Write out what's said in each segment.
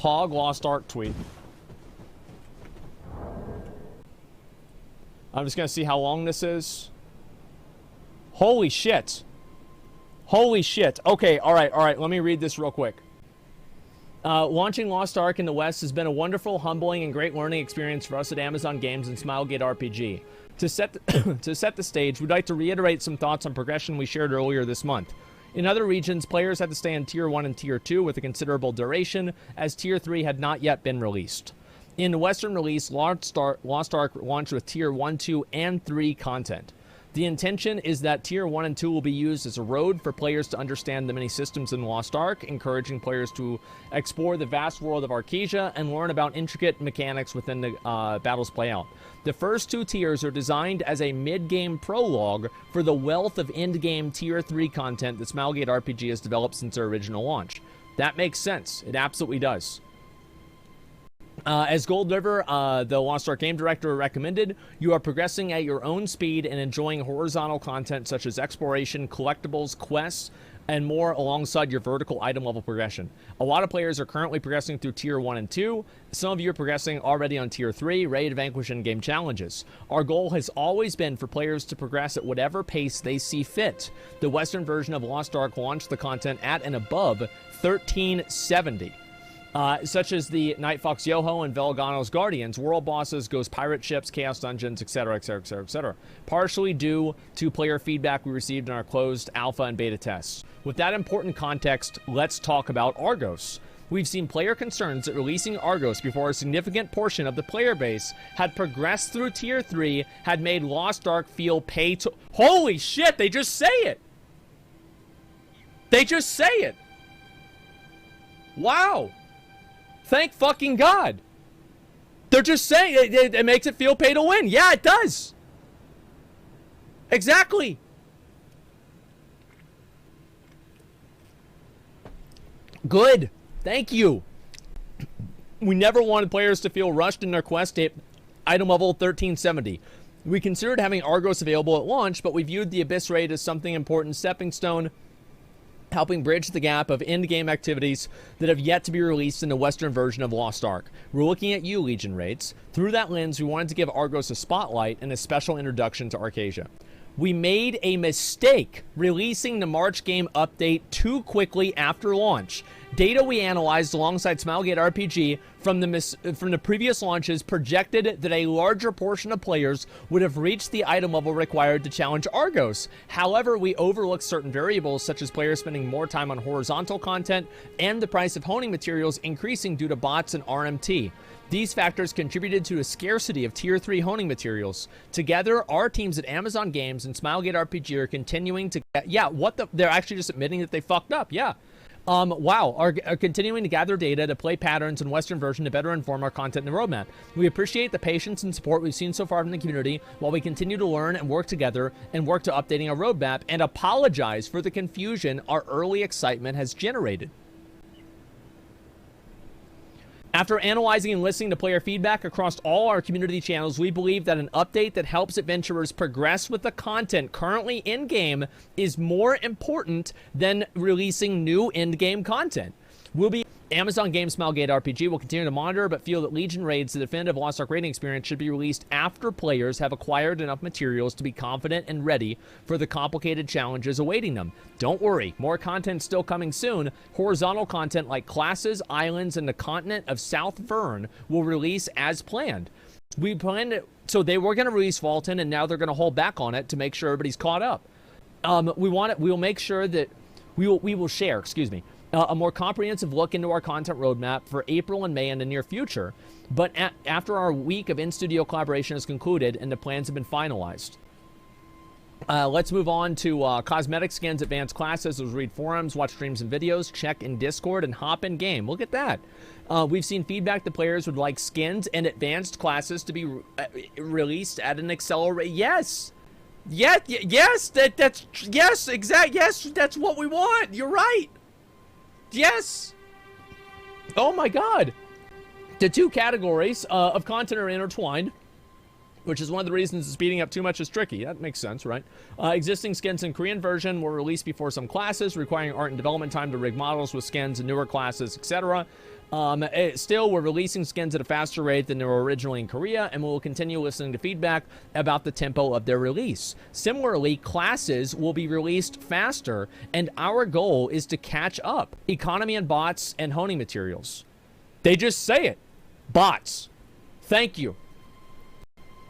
Pog Lost Ark tweet. I'm just going to see how long this is. Holy shit. Holy shit. Okay, all right. Let me read this real quick. Launching Lost Ark in the West has been a wonderful, humbling, and great learning experience for us at Amazon Games and Smilegate RPG. To set the stage, we'd like to reiterate some thoughts on progression we shared earlier this month. In other regions, players had to stay in Tier 1 and Tier 2 with a considerable duration, as Tier 3 had not yet been released. In the Western release, Lost Ark launched with Tier 1, 2, and 3 content. The intention is that Tier 1 and 2 will be used as a road for players to understand the many systems in Lost Ark, encouraging players to explore the vast world of Arcasia and learn about intricate mechanics within the battle's play out. The first 2 tiers are designed as a mid-game prologue for the wealth of end-game Tier 3 content that Smilegate RPG has developed since their original launch. That makes sense. It absolutely does. As Gold River, the Lost Ark game director, recommended, you are progressing at your own speed and enjoying horizontal content such as exploration, collectibles, quests, and more alongside your vertical item level progression. A lot of players are currently progressing through Tier 1 and 2. Some of you are progressing already on Tier 3, ready to vanquish in-game challenges. Our goal has always been for players to progress at whatever pace they see fit. The Western version of Lost Ark launched the content at and above 1370. Such as the Night Fox Yoho and Velgano's Guardians, world bosses, ghost pirate ships, chaos dungeons, etc., etc., etc., etc., partially due to player feedback we received in our closed alpha and beta tests. With that important context, let's talk about Argos. We've seen player concerns that releasing Argos before a significant portion of the player base had progressed through Tier 3 had made Lost Ark feel pay to... Holy shit, they just say it! They just say it! Wow! Thank fucking God. They're just saying it makes it feel pay to win. Yeah, it does. Exactly. Good. Thank you. We never wanted players to feel rushed in their quest to item level 1370. We considered having Argos available at launch, but we viewed the Abyss Raid as something important stepping stone, helping bridge the gap of end-game activities that have yet to be released in the Western version of Lost Ark. We're looking at you, Legion raids. Through that lens, we wanted to give Argos a spotlight and a special introduction to Arcasia. We made a mistake releasing the March game update too quickly after launch. Data we analyzed alongside Smilegate RPG from the previous launches projected that a larger portion of players would have reached the item level required to challenge Argos. However, we overlooked certain variables such as players spending more time on horizontal content and the price of honing materials increasing due to bots and RMT. These factors contributed to a scarcity of Tier 3 honing materials. Together, our teams at Amazon Games and Smilegate RPG are continuing to... Yeah, they're actually just admitting that they fucked up, yeah. Are continuing to gather data to play patterns in Western version to better inform our content and roadmap. We appreciate the patience and support we've seen so far from the community while we continue to learn and work together and work to updating our roadmap, and apologize for the confusion our early excitement has generated. After analyzing and listening to player feedback across all our community channels, we believe that an update that helps adventurers progress with the content currently in-game is more important than releasing new in-game content. Amazon Games Smilegate RPG will continue to monitor, but feel that Legion Raids, the definitive Lost Ark raiding experience, should be released after players have acquired enough materials to be confident and ready for the complicated challenges awaiting them. Don't worry, more content still coming soon. Horizontal content like classes, islands, and the continent of South Vern will release as planned. So they were going to release Fulton, and now they're going to hold back on it to make sure everybody's caught up. We will make sure that we will share, excuse me, a more comprehensive look into our content roadmap for April and May in the near future, but after our week of in-studio collaboration is concluded and the plans have been finalized. Let's move on to cosmetic skins, advanced classes. Let's read forums, watch streams and videos, check in Discord, and hop in game. Look at that. We've seen feedback that players would like skins and advanced classes to be released at an accelerated... Yes! Yes, that's what we want. You're right. Yes. Oh my God. The two categories of content are intertwined. which is one of the reasons speeding up too much is tricky. That makes sense, right? Existing skins in Korean version were released before some classes, requiring art and development time to rig models with skins in newer classes, etc. Still, we're releasing skins at a faster rate than they were originally in Korea, and we'll continue listening to feedback about the tempo of their release. Similarly, classes will be released faster, and our goal is to catch up. Economy and bots and honing materials. They just say it. Bots. Thank you.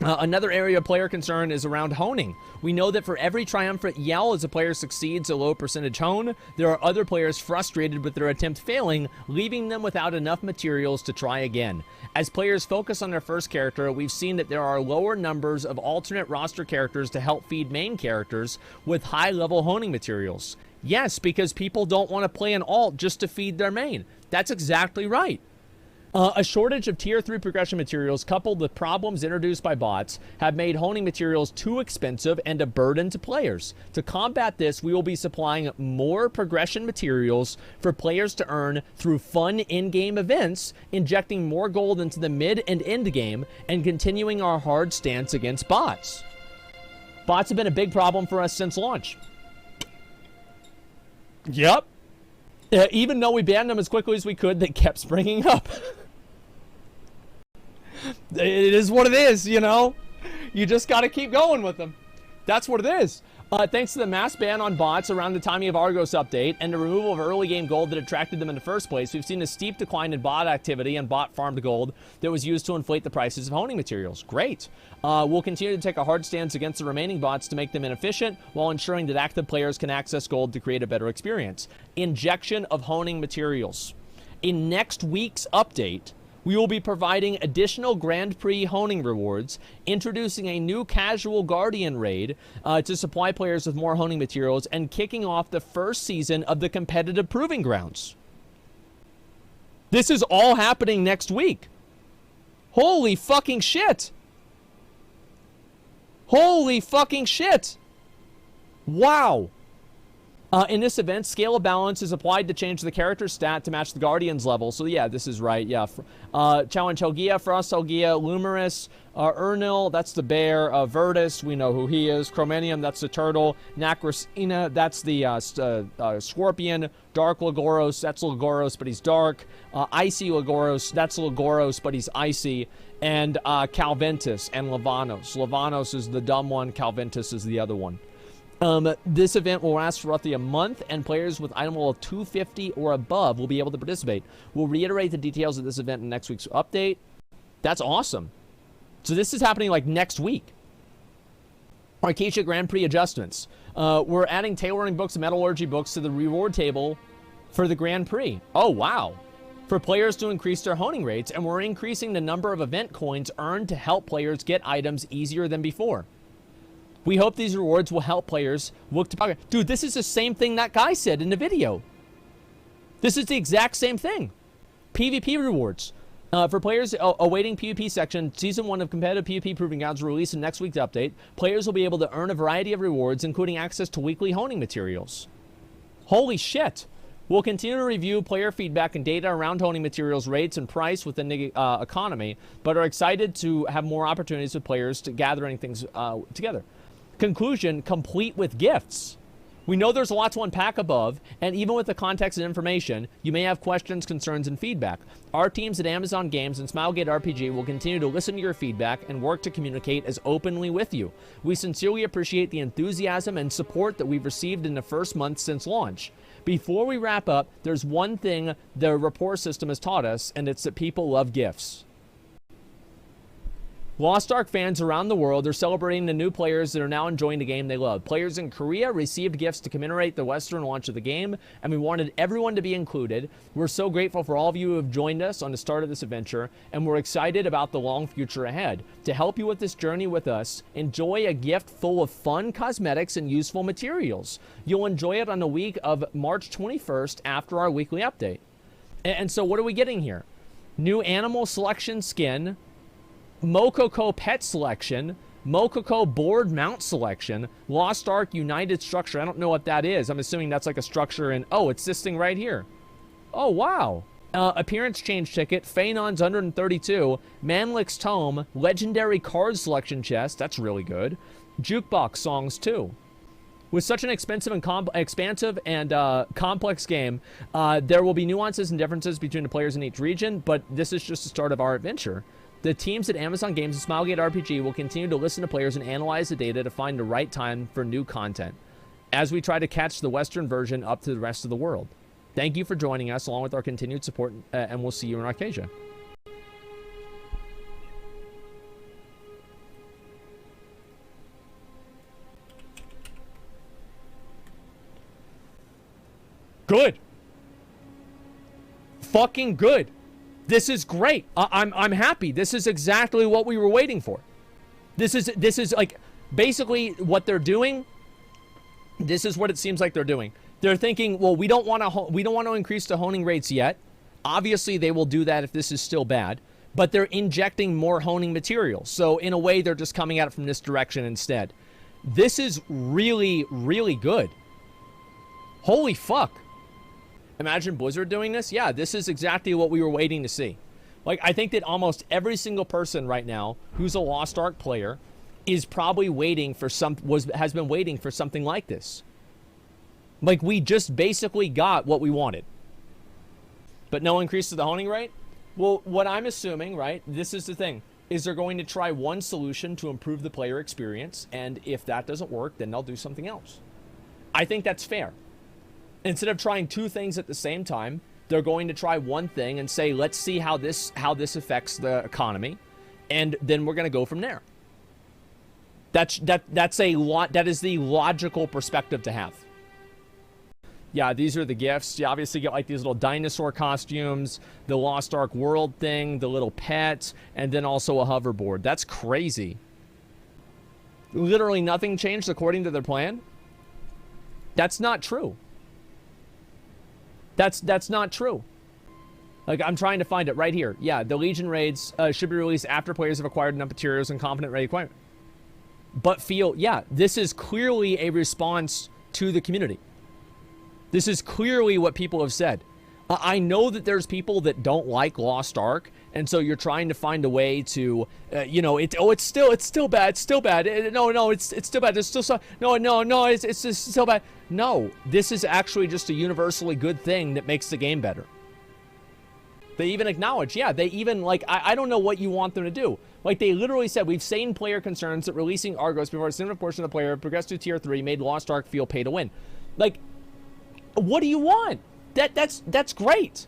Another area of player concern is around honing. We know that for every triumphant yell as a player succeeds a low percentage hone, there are other players frustrated with their attempt failing, leaving them without enough materials to try again. As players focus on their first character, we've seen that there are lower numbers of alternate roster characters to help feed main characters with high-level honing materials. Yes, because people don't want to play an alt just to feed their main. That's exactly right. A shortage of Tier 3 progression materials coupled with problems introduced by bots have made honing materials too expensive and a burden to players. To combat this, we will be supplying more progression materials for players to earn through fun in-game events, injecting more gold into the mid and end game, and continuing our hard stance against bots. Bots have been a big problem for us since launch. Yep. Even though we banned them as quickly as we could, they kept springing up. It is what it is, you know? You just got to keep going with them. That's what it is. Thanks to the mass ban on bots around the timing of Argos update and the removal of early game gold that attracted them in the first place, we've seen a steep decline in bot activity and bot farmed gold that was used to inflate the prices of honing materials. Great. We'll continue to take a hard stance against the remaining bots to make them inefficient while ensuring that active players can access gold to create a better experience. Injection of honing materials. In next week's update, we will be providing additional Grand Prix honing rewards, introducing a new casual Guardian raid to supply players with more honing materials, and kicking off the first season of the competitive proving grounds. This is all happening next week. Holy fucking shit. Holy fucking shit. Wow. In this event, scale of balance is applied to change the character's stat to match the Guardian's level. So yeah, this is right, yeah. Challenge Helgia, Frost Helgia, Lumerus, Urnil, that's the bear, Virtus, we know who he is, Chromanium, that's the turtle, Nacrosina, that's the scorpion, Dark Lagoros, that's Lagoros, but he's dark, Icy Lagoros, that's Lagoros, but he's icy, and Calventus and Lavanos. Lavanos is the dumb one, Calventus is the other one. This event will last for roughly a month, and players with item level 250 or above will be able to participate. We'll reiterate the details of this event in next week's update. That's awesome. So this is happening like next week. Arcadia Grand Prix adjustments. We're adding tailoring books and metallurgy books to the reward table for the Grand Prix. Oh, wow. For players to increase their honing rates, and we're increasing the number of event coins earned to help players get items easier than before. We hope these rewards will help players look to progress. Dude, this is the same thing that guy said in the video. This is the exact same thing. PvP rewards. For players awaiting PvP section, Season 1 of competitive PvP Proving Grounds will release in next week's update. Players will be able to earn a variety of rewards, including access to weekly honing materials. Holy shit. We'll continue to review player feedback and data around honing materials rates and price within the economy, but are excited to have more opportunities with players to gathering things together. Conclusion, complete with gifts. We know there's a lot to unpack above, and even with the context and information, you may have questions, concerns, and feedback. Our teams at Amazon Games and Smilegate RPG will continue to listen to your feedback and work to communicate as openly with you. We sincerely appreciate the enthusiasm and support that we've received in the first month since launch. Before we wrap up, there's one thing the rapport system has taught us, and it's that people love gifts. Lost Ark fans around the world are celebrating the new players that are now enjoying the game they love. Players in Korea received gifts to commemorate the Western launch of the game, and we wanted everyone to be included. We're so grateful for all of you who have joined us on the start of this adventure, and we're excited about the long future ahead. To help you with this journey with us, enjoy a gift full of fun cosmetics and useful materials. You'll enjoy it on the week of March 21st after our weekly update. And so what are we getting here? New animal selection skin, Mokoko pet selection, Mokoko board mount selection, Lost Ark United structure. I don't know what that is. I'm assuming that's like a structure in, oh, it's this thing right here. Oh, wow. Appearance change ticket, Phaenon's 132, Manlik's Tome, Legendary Card Selection Chest, that's really good. Jukebox songs too. With such an expensive and expansive and complex game, there will be nuances and differences between the players in each region, but this is just the start of our adventure. The teams at Amazon Games and Smilegate RPG will continue to listen to players and analyze the data to find the right time for new content, as we try to catch the Western version up to the rest of the world. Thank you for joining us, along with our continued support, and we'll see you in Arcadia. Good. Fucking good. This is great. I'm happy. This is exactly what we were waiting for. This is like basically what they're doing. This is what it seems like they're doing. They're thinking, well, we don't want to increase the honing rates yet. Obviously, they will do that if this is still bad. But they're injecting more honing material. So in a way, they're just coming at it from this direction instead. This is really, really good. Holy fuck. Imagine Blizzard doing this? Yeah, this is exactly what we were waiting to see. Like, I think that almost every single person right now who's a Lost Ark player is probably waiting for has been waiting for something like this. Like, we just basically got what we wanted. But no increase to the honing rate? Well, what I'm assuming, right, this is the thing, is they're going to try one solution to improve the player experience, and if that doesn't work, then they'll do something else. I think that's fair. Instead of trying two things at the same time, they're going to try one thing and say, let's see how this affects the economy, and then we're going to go from there. That is the logical perspective to have. Yeah, these are the gifts. You obviously get like these little dinosaur costumes, the Lost Ark World thing, the little pet, and then also a hoverboard. That's crazy. Literally nothing changed according to their plan? That's not true. That's not true. Like, I'm trying to find it right here. Yeah, the Legion raids should be released after players have acquired enough materials and confident ready equipment. But yeah, this is clearly a response to the community. This is clearly what people have said. I know that there's people that don't like Lost Ark, and so you're trying to find a way to, it's still bad. It's still bad. It's still bad. There's still so it's just still bad. No, this is actually just a universally good thing that makes the game better. They even acknowledge, yeah, they even, like, I don't know what you want them to do. Like, they literally said, we've seen player concerns that releasing Argos before a significant portion of the player progressed to tier 3 made Lost Ark feel pay to win. Like, what do you want? That's great.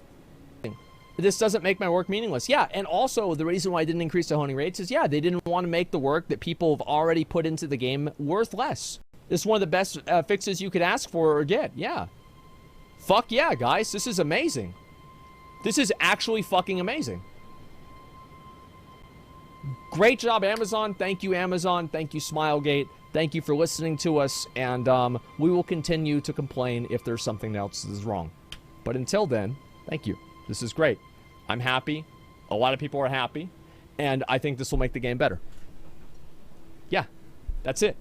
This doesn't make my work meaningless. Yeah, and also the reason why I didn't increase the honing rates is, yeah, they didn't want to make the work that people have already put into the game worth less. This is one of the best fixes you could ask for or get. Yeah. Fuck yeah, guys. This is amazing. This is actually fucking amazing. Great job, Amazon. Thank you, Amazon. Thank you, Smilegate. Thank you for listening to us, and we will continue to complain if there's something else that is wrong. But until then, thank you. This is great. I'm happy. A lot of people are happy, and I think this will make the game better. Yeah, that's it.